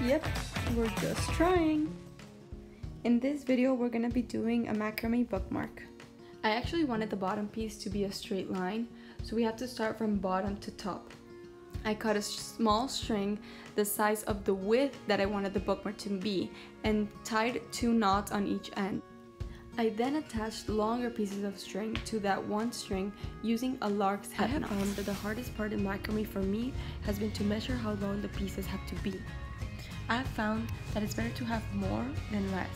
Yep, we're just trying. In this video, we're gonna be doing a macrame bookmark. I actually wanted the bottom piece to be a straight line, so we have to start from bottom to top. I cut a small string the size of the width that I wanted the bookmark to be and tied 2 knots on each end. I then attached longer pieces of string to that one string using a lark's head knot. I have found that the hardest part in macrame for me has been to measure how long the pieces have to be. I have found that it's better to have more than less,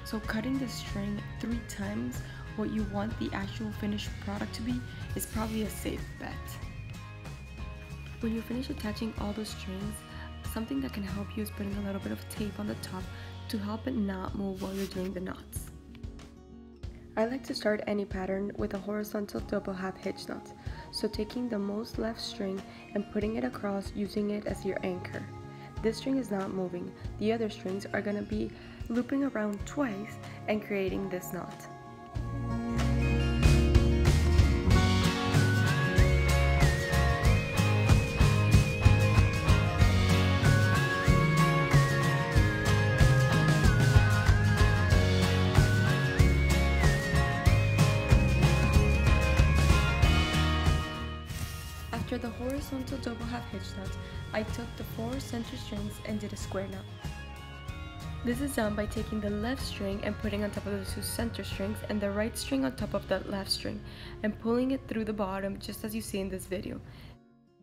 so cutting the string 3 times what you want the actual finished product to be is probably a safe bet. When you finish attaching all the strings, something that can help you is putting a little bit of tape on the top to help it not move while you're doing the knots. I like to start any pattern with a horizontal double half hitch knot, so taking the most left string and putting it across using it as your anchor. This string is not moving, the other strings are going to be looping around twice and creating this knot. After the horizontal double half hitch knot, I took the 4 center strings and did a square knot. This is done by taking the left string and putting on top of the 2 center strings and the right string on top of the left string and pulling it through the bottom just as you see in this video.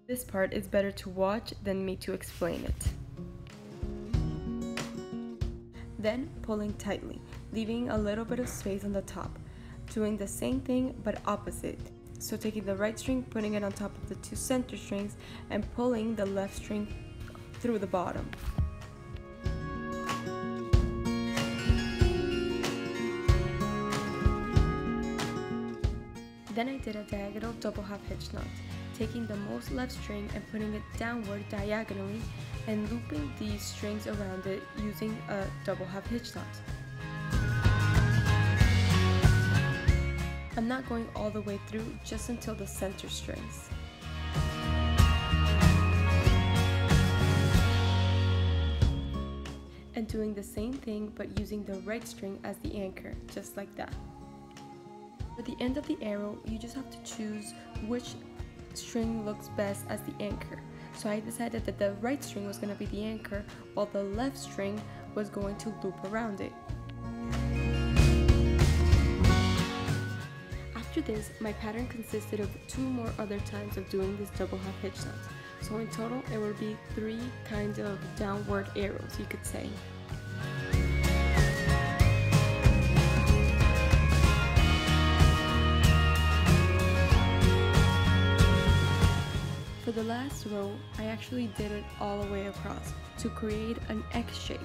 This part is better to watch than me to explain it. Then pulling tightly, leaving a little bit of space on the top. Doing the same thing but opposite. So taking the right string, putting it on top of the 2 center strings, and pulling the left string through the bottom. Then I did a diagonal double half hitch knot, taking the most left string and putting it downward diagonally and looping these strings around it using a double half hitch knot. I'm not going all the way through, just until the center strings. And doing the same thing but using the right string as the anchor, just like that. For the end of the arrow, you just have to choose which string looks best as the anchor. So I decided that the right string was going to be the anchor while the left string was going to loop around it. After this, my pattern consisted of 2 more other times of doing this double half hitch knot. So in total, it would be 3 kinds of downward arrows, you could say. For the last row, I actually did it all the way across to create an X shape.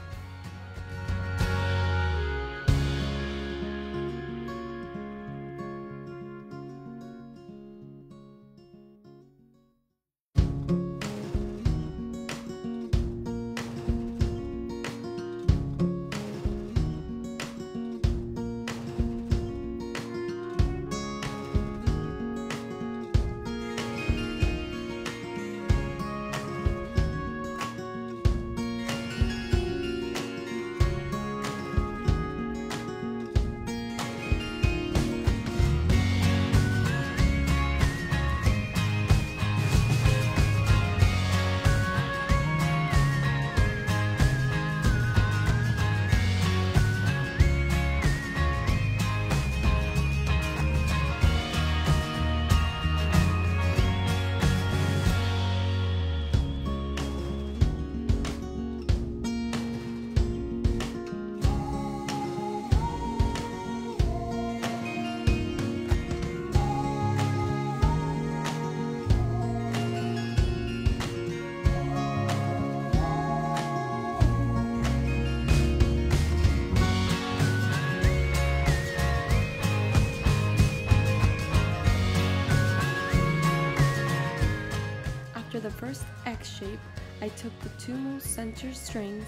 After the first X shape, I took the 2 most center strings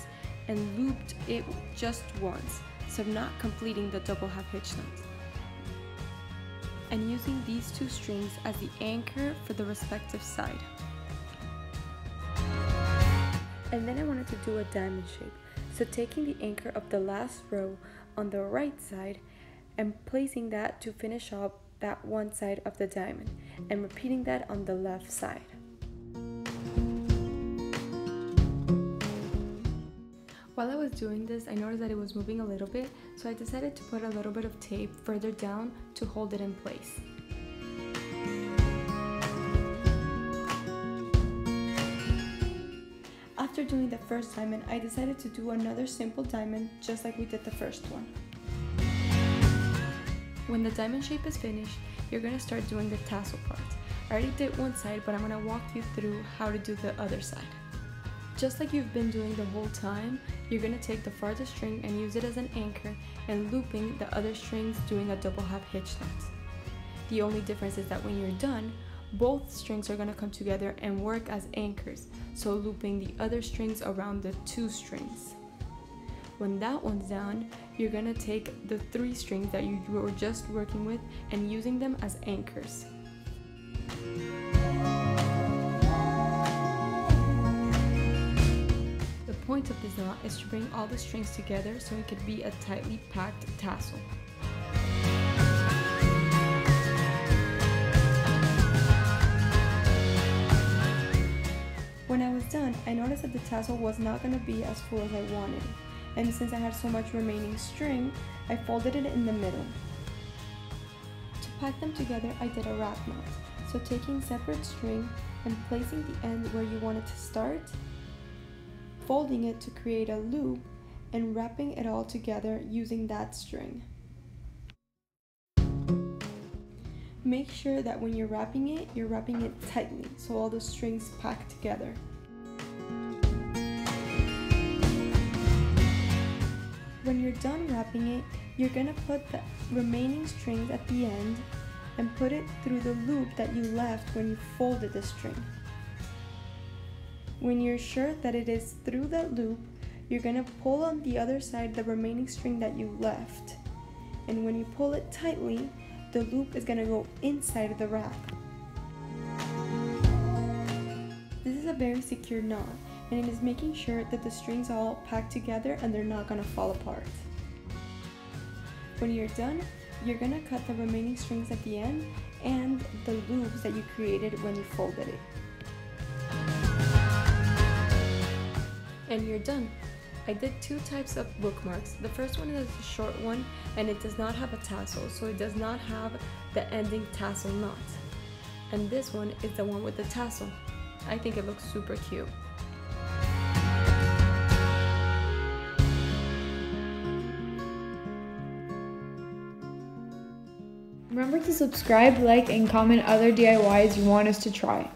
and looped it just once, so not completing the double half hitch knot, and using these 2 strings as the anchor for the respective side. And then I wanted to do a diamond shape. So taking the anchor of the last row on the right side and placing that to finish off that one side of the diamond, and repeating that on the left side. While I was doing this, I noticed that it was moving a little bit, so I decided to put a little bit of tape further down to hold it in place. After doing the first diamond, I decided to do another simple diamond just like we did the first one. When the diamond shape is finished, you're going to start doing the tassel part. I already did one side, but I'm going to walk you through how to do the other side. Just like you've been doing the whole time, you're going to take the farthest string and use it as an anchor and looping the other strings doing a double half hitch knot. The only difference is that when you're done, both strings are going to come together and work as anchors, so looping the other strings around the two strings. When that one's done, you're going to take the 3 strings that you were just working with and using them as anchors. The point of this knot is to bring all the strings together so it could be a tightly packed tassel. When I was done, I noticed that the tassel was not going to be as full as I wanted, and since I had so much remaining string, I folded it in the middle. To pack them together, I did a wrap knot, so taking separate string and placing the end where you want it to start, folding it to create a loop, and wrapping it all together using that string. Make sure that when you're wrapping it tightly so all the strings pack together. When you're done wrapping it, you're going to put the remaining strings at the end and put it through the loop that you left when you folded the string. When you're sure that it is through that loop, you're going to pull on the other side the remaining string that you left. And when you pull it tightly, the loop is going to go inside of the wrap. This is a very secure knot, and it is making sure that the strings all pack together and they're not going to fall apart. When you're done, you're going to cut the remaining strings at the end and the loops that you created when you folded it. And you're done. I did 2 types of bookmarks. The first one is a short one and it does not have a tassel, so it does not have the ending tassel knot. And this one is the one with the tassel. I think it looks super cute. Remember to subscribe, like, and comment other DIYs you want us to try.